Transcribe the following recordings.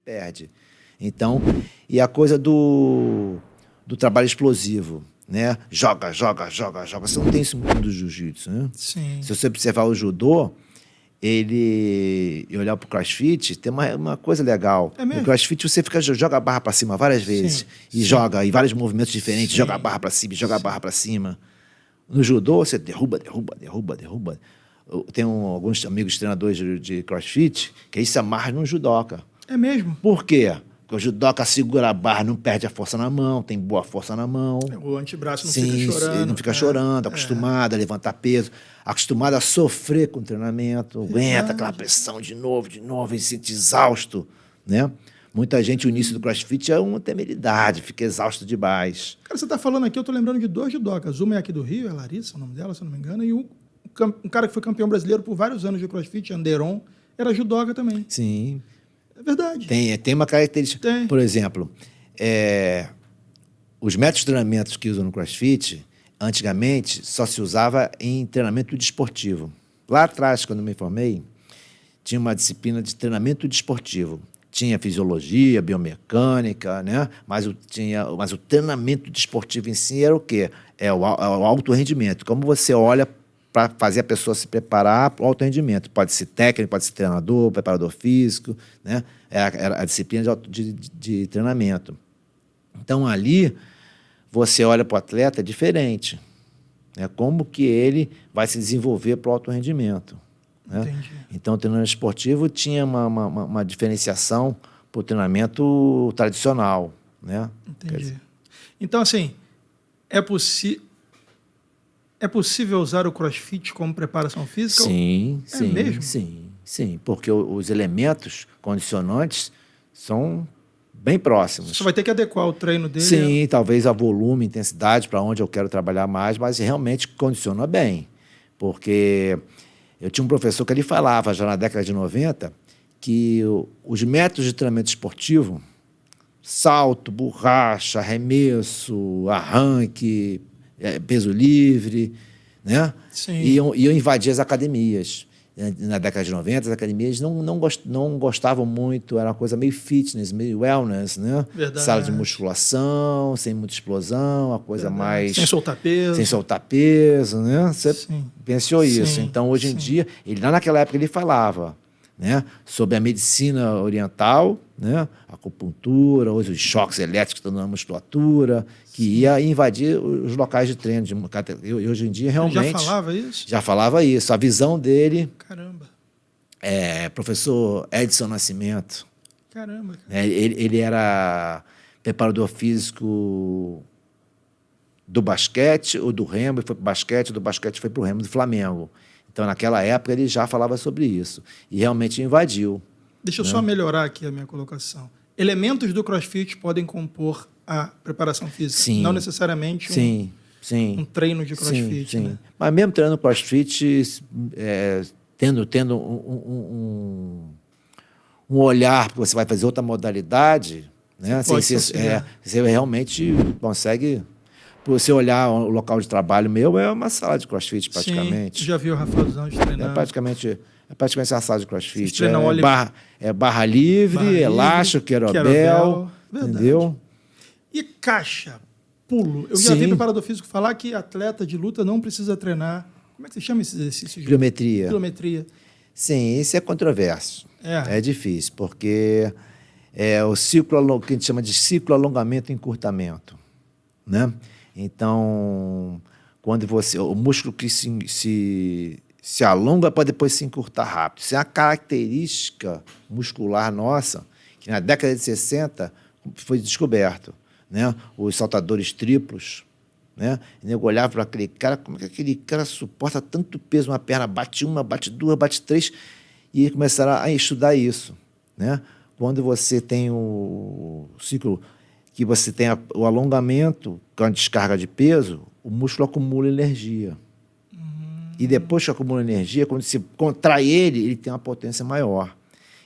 perde. Então, e a coisa do trabalho explosivo, né? Joga. Você não tem isso muito do jiu-jitsu, né? Sim. Se você observar o judô, e olhar para o CrossFit, tem uma coisa legal. É mesmo? No CrossFit você joga a barra para cima várias vezes. Sim, E joga, e vários movimentos diferentes, sim, joga a barra para cima, joga a barra para cima. No judô, você derruba. Tem alguns amigos treinadores de CrossFit que aí se amarram no judoca. É mesmo? Por quê? Porque o judoca segura a barra, não perde a força na mão, tem boa força na mão. O antebraço não Sim, fica chorando. ele não fica chorando, acostumado a levantar peso, acostumado a sofrer com o treinamento, aguenta aquela pressão de novo, e se sente exausto, né? Muita gente, o início do CrossFit é uma temeridade, fica exausto demais. Cara, você está falando aqui, eu estou lembrando de 2 judocas. Uma é aqui do Rio, é a Larissa, o nome dela, se eu não me engano, e um cara que foi campeão brasileiro por vários anos de CrossFit, Anderon, era judoca também. Sim. É verdade. Tem uma característica. Tem. Por exemplo, os métodos de treinamento que usam no CrossFit, antigamente, só se usava em treinamento desportivo. Lá atrás, quando eu me formei, tinha uma disciplina de treinamento desportivo. Tinha fisiologia, biomecânica, né? Mas o treinamento desportivo em si era o quê? É o alto rendimento. Como você olha para fazer a pessoa se preparar para o alto rendimento. Pode ser técnico, pode ser treinador, preparador físico, né? Era a disciplina de treinamento. Então, ali, você olha para o atleta diferente. Né? Como que ele vai se desenvolver para o alto rendimento. Né? Entendi. Então, o treinamento esportivo tinha uma diferenciação para o treinamento tradicional. Né? Entendi. Então, assim, é possível usar o CrossFit como preparação física? Sim, É mesmo? sim, porque os elementos condicionantes são bem próximos. Você vai ter que adequar o treino dele. Sim, talvez a volume, intensidade, para onde eu quero trabalhar mais, mas realmente condiciona bem. Porque eu tinha um professor que ele falava, já na década de 90, que os métodos de treinamento esportivo, salto, borracha, arremesso, arranque, peso livre, né? Sim. Iam invadir as academias. Na década de 90, as academias não gostavam muito, era uma coisa meio fitness, meio wellness, né? Verdade. Sala de musculação, sem muita explosão, a coisa mais... Sem soltar peso. Sem soltar peso, né? Você pensou isso. Sim. Então, hoje em dia, lá naquela época ele falava, né, sobre a medicina oriental, né, acupuntura, os choques elétricos que estão na musculatura, que ia invadir os locais de treino. E hoje em dia, realmente... Ele já falava isso? Já falava isso. A visão dele... Caramba. Professor Edson Nascimento. Caramba. Ele era preparador físico do basquete ou do remo, ele foi para o basquete, do basquete foi para o remo do Flamengo. Então, naquela época, ele já falava sobre isso. E realmente invadiu. Deixa eu só melhorar aqui a minha colocação. Elementos do CrossFit podem compor a preparação física. Sim. Não necessariamente um treino de CrossFit. Sim. Né? Mas mesmo treinando CrossFit, tendo um olhar que você vai fazer outra modalidade, né? Você realmente consegue... Você olhar o local de trabalho meu, é uma sala de CrossFit, praticamente. Sim, já viu o Rafael dos Anjos treinando. É praticamente uma sala de CrossFit. Barra livre, elástico, querobel, entendeu? E caixa, pulo. Eu já vi preparador físico falar que atleta de luta não precisa treinar. Como é que você chama esse exercício? Pliometria. Sim, isso é controverso. É difícil, porque é o ciclo que a gente chama de ciclo alongamento e encurtamento, né? Então, quando o músculo que se alonga para depois se encurtar rápido. Isso é uma característica muscular nossa, que na década de 60 foi descoberto. Né? Os saltadores triplos, né? E eu olhava para aquele cara, como é que aquele cara suporta tanto peso, uma perna bate uma, bate duas, bate três, e começaram a estudar isso. Né? Quando você tem o ciclo... que você tem o alongamento, com a descarga de peso, o músculo acumula energia. E depois que acumula energia, quando você contrai ele tem uma potência maior.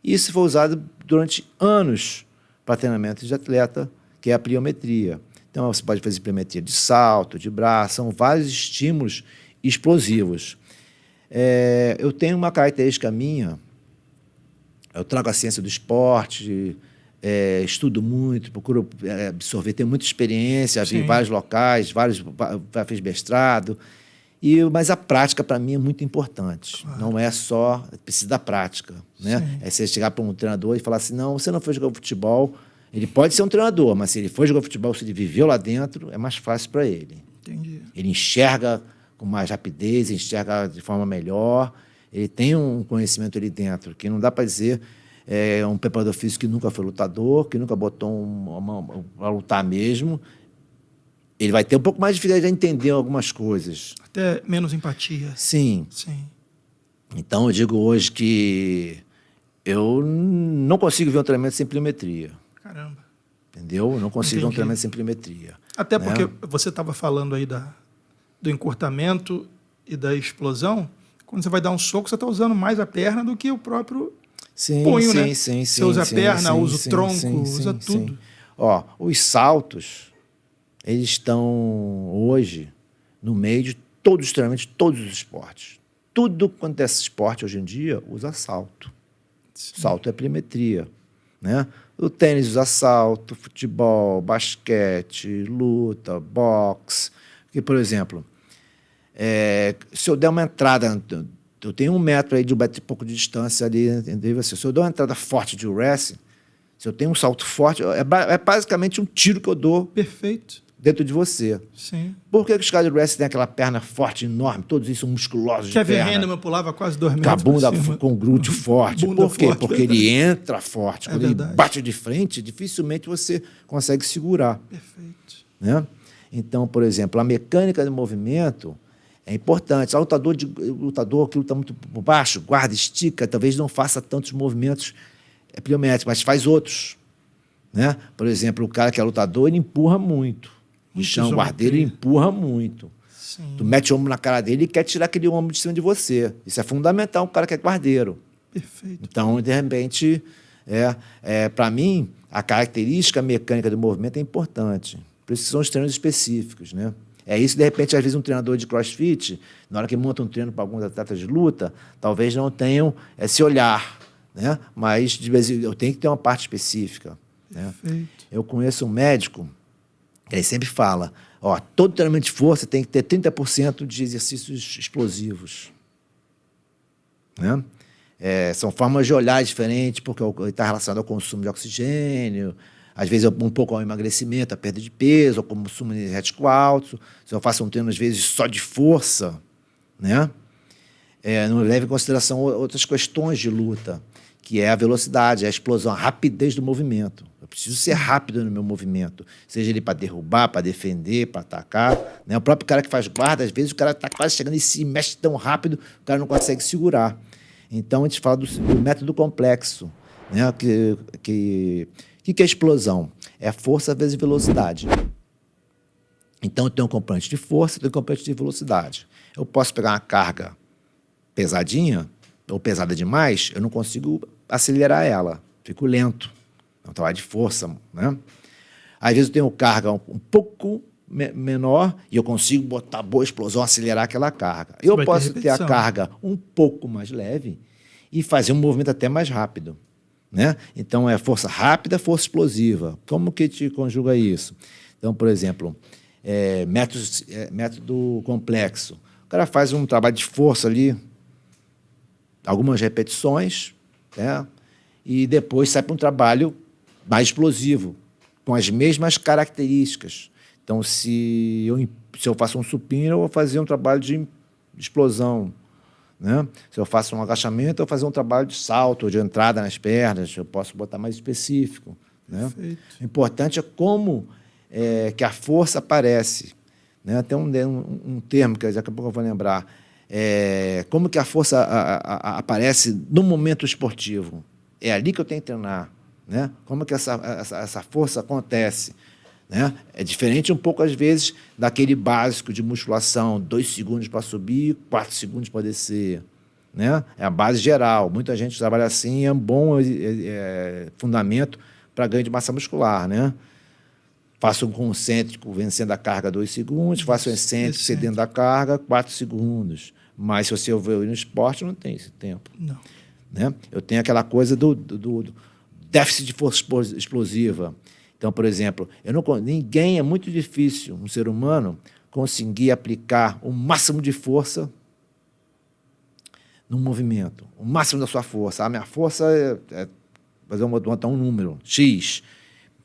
Isso foi usado durante anos para treinamento de atleta, que é a pliometria. Então, você pode fazer pliometria de salto, de braço, são vários estímulos explosivos. Eu tenho uma característica minha, eu trago a ciência do esporte, estudo muito, procuro absorver, tenho muita experiência, vi em vários locais, fiz mestrado. Mas a prática, para mim, é muito importante. Claro. Não é só... Precisa da prática. Né? É você chegar para um treinador e falar assim, não, você não foi jogar futebol. Ele pode ser um treinador, mas se ele for jogar futebol, se ele viveu lá dentro, é mais fácil para ele. Entendi. Ele enxerga com mais rapidez, enxerga de forma melhor. Ele tem um conhecimento ali dentro, que não dá para dizer... um preparador físico que nunca foi lutador, que nunca botou para lutar mesmo. Ele vai ter um pouco mais de dificuldade de entender algumas coisas. Até menos empatia. Sim. Então, eu digo hoje que eu não consigo ver um treinamento sem pliometria. Caramba. Entendeu? Eu não consigo ver um treinamento sem pliometria. Até porque você estava falando aí do encurtamento e da explosão. Quando você vai dar um soco, você está usando mais a perna do que o próprio punho, né? Você usa a perna, usa o tronco, usa tudo. Ó, os saltos... eles estão hoje no meio de todos os treinamentos, todos os esportes. Tudo quanto é esporte hoje em dia usa salto. Salto é pliometria. Né? O tênis usa salto, futebol, basquete, luta, boxe. Porque, por exemplo, se eu der uma entrada, eu tenho 1 metro aí de 1 metro e pouco de distância ali entre você. Se eu der uma entrada forte de wrestling, se eu tenho um salto forte, é basicamente um tiro que eu dou. Perfeito. Dentro de você. Sim. Por que os caras de wrestling têm aquela perna forte, enorme? Todos eles são musculosos de perna. Kevin Hanneman pulava quase 2 metros. Com a bunda com glúteo forte. Por quê? Porque ele entra forte. Quando ele bate de frente, dificilmente você consegue segurar. Perfeito. Né? Então, por exemplo, a mecânica do movimento é importante. O lutador que luta muito por baixo, guarda, estica, talvez não faça tantos movimentos pliométricos, mas faz outros. Né? Por exemplo, o cara que é lutador, ele empurra muito. De chão, guardeiro, ele empurra muito. Sim. Tu mete o ombro na cara dele e quer tirar aquele ombro de cima de você. Isso é fundamental, um cara que é guardeiro. Perfeito. Então, de repente, para mim, a característica mecânica do movimento é importante. Por isso são os treinos específicos. Né? É isso, de repente, às vezes um treinador de crossfit, na hora que monta um treino para alguns atletas de luta, talvez não tenham esse olhar. Né? Mas, de vez em quando, eu tenho que ter uma parte específica. Né? Eu conheço um médico, ele sempre fala, todo treinamento de força tem que ter 30% de exercícios explosivos. Né? São formas de olhar diferentes, porque está relacionado ao consumo de oxigênio, às vezes um pouco ao emagrecimento, à perda de peso, ao consumo energético alto. Se eu faço um treino, às vezes, só de força, né? Não leva em consideração outras questões de luta, que é a velocidade, a explosão, a rapidez do movimento. Eu preciso ser rápido no meu movimento, seja ele para derrubar, para defender, para atacar. Né? O próprio cara que faz guarda, às vezes o cara está quase chegando e se mexe tão rápido, o cara não consegue segurar. Então, a gente fala do método complexo. Né? O que é explosão? É força vezes velocidade. Então, eu tenho um componente de força e tenho um componente de velocidade. Eu posso pegar uma carga pesadinha, ou pesada demais, eu não consigo acelerar ela. Fico lento. É um trabalho de força. Né? Às vezes eu tenho carga um pouco menor e eu consigo botar boa explosão, acelerar aquela carga. Eu posso ter a carga um pouco mais leve e fazer um movimento até mais rápido. Né? Então, é força rápida, força explosiva. Como que te conjuga isso? Então, por exemplo, método complexo. O cara faz um trabalho de força ali, algumas repetições, né? E depois sai para um trabalho mais explosivo, com as mesmas características. Então, se eu faço um supino, eu vou fazer um trabalho de explosão. Né? Se eu faço um agachamento, eu vou fazer um trabalho de salto, de entrada nas pernas, eu posso botar mais específico. Né? O importante é como que a força aparece. Né? Tem um termo que daqui a pouco eu vou lembrar. Como que a força aparece no momento esportivo. É ali que eu tenho que treinar. Né? Como que essa força acontece. Né? É diferente um pouco, às vezes, daquele básico de musculação, 2 segundos para subir, 4 segundos para descer. Né? É a base geral. Muita gente trabalha assim, é um bom fundamento para ganho de massa muscular. Né? Faço um concêntrico vencendo a carga 2 segundos, faço um excêntrico cedendo a carga 4 segundos. Mas se você ver no esporte, não tem esse tempo. Não. Né? Eu tenho aquela coisa déficit de força explosiva. Então, por exemplo, ninguém, é muito difícil, um ser humano, conseguir aplicar o máximo de força no movimento, o máximo da sua força. A minha força botar um número, X,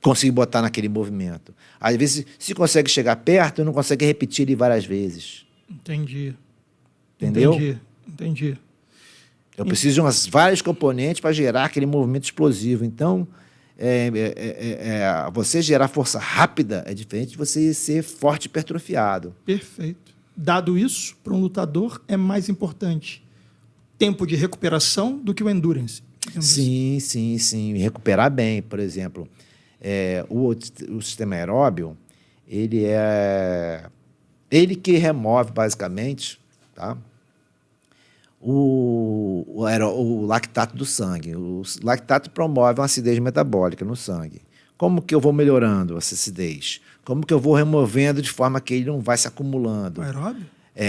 conseguir botar naquele movimento. Às vezes, se consegue chegar perto, não consegue repetir ele várias vezes. Entendi. Entendeu? Entendi. Eu preciso de vários componentes para gerar aquele movimento explosivo. Então, você gerar força rápida é diferente de você ser forte e hipertrofiado. Perfeito. Dado isso, para um lutador é mais importante tempo de recuperação do que o endurance. Sim. Recuperar bem, por exemplo. O sistema aeróbio, ele que remove, basicamente, tá? O lactato do sangue. O lactato promove uma acidez metabólica no sangue. Como que eu vou melhorando essa acidez? Como que eu vou removendo de forma que ele não vai se acumulando? O aeróbio?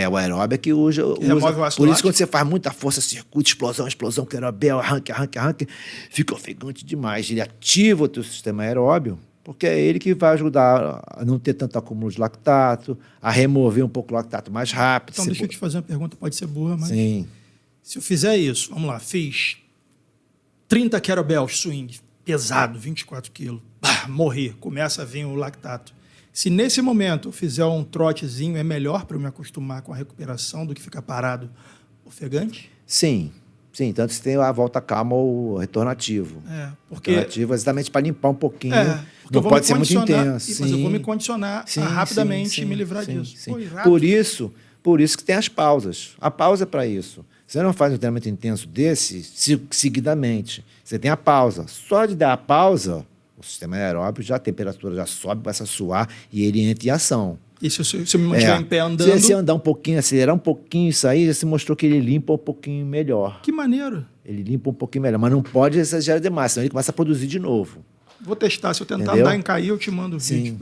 O aeróbio é que usa. Por isso, quando você faz muita força, circuito, explosão, que aeróbio, arranque, fica ofegante demais. Ele ativa o teu sistema aeróbio, porque é ele que vai ajudar a não ter tanto acúmulo de lactato, a remover um pouco o lactato mais rápido. Então, deixa eu te fazer uma pergunta, pode ser boa, mas... Sim. Se eu fizer isso, vamos lá, fiz 30 kettlebells swing, pesado, 24 quilos, morri, começa a vir o lactato. Se nesse momento eu fizer um trotezinho, é melhor para eu me acostumar com a recuperação do que ficar parado ofegante? Sim, tanto você tem a volta calma ou retorno ativo. Porque... Retorno ativo é exatamente para limpar um pouquinho, não pode ser muito intenso. Mas eu vou me condicionar a rapidamente me livrar disso. Sim. Por isso que tem as pausas. A pausa é para isso. Você não faz um treinamento intenso desse seguidamente. Você tem a pausa. Só de dar a pausa, o sistema aeróbio, já a temperatura já sobe, começa a suar e ele entra em ação. E se eu me mantiver em pé andando... Se andar um pouquinho, acelerar um pouquinho isso aí, já se mostrou que ele limpa um pouquinho melhor. Que maneiro. Ele limpa um pouquinho melhor, mas não pode exagerar demais, senão ele começa a produzir de novo. Vou testar. Se eu tentar andar em cair, eu te mando o vídeo.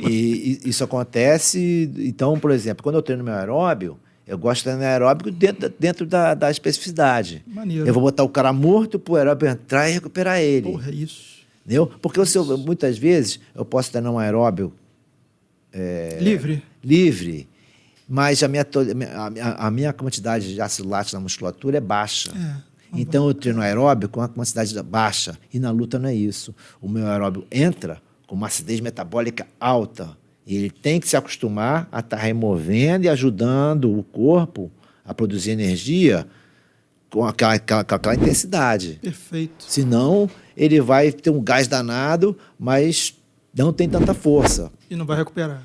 E isso acontece... Então, por exemplo, quando eu treino meu aeróbio, eu gosto de treinar aeróbico dentro da especificidade. Maneiro. Eu vou botar o cara morto para o aeróbio entrar e recuperar ele. Porra, é isso. Entendeu? Porque muitas vezes eu posso treinar um aeróbio livre, mas a minha quantidade de ácido lático na musculatura é baixa. Então eu treino aeróbio com uma quantidade baixa, e na luta não é isso. O meu aeróbio entra com uma acidez metabólica alta, e ele tem que se acostumar a estar removendo e ajudando o corpo a produzir energia com aquela intensidade. Perfeito. Senão, ele vai ter um gás danado, mas não tem tanta força. E não vai recuperar.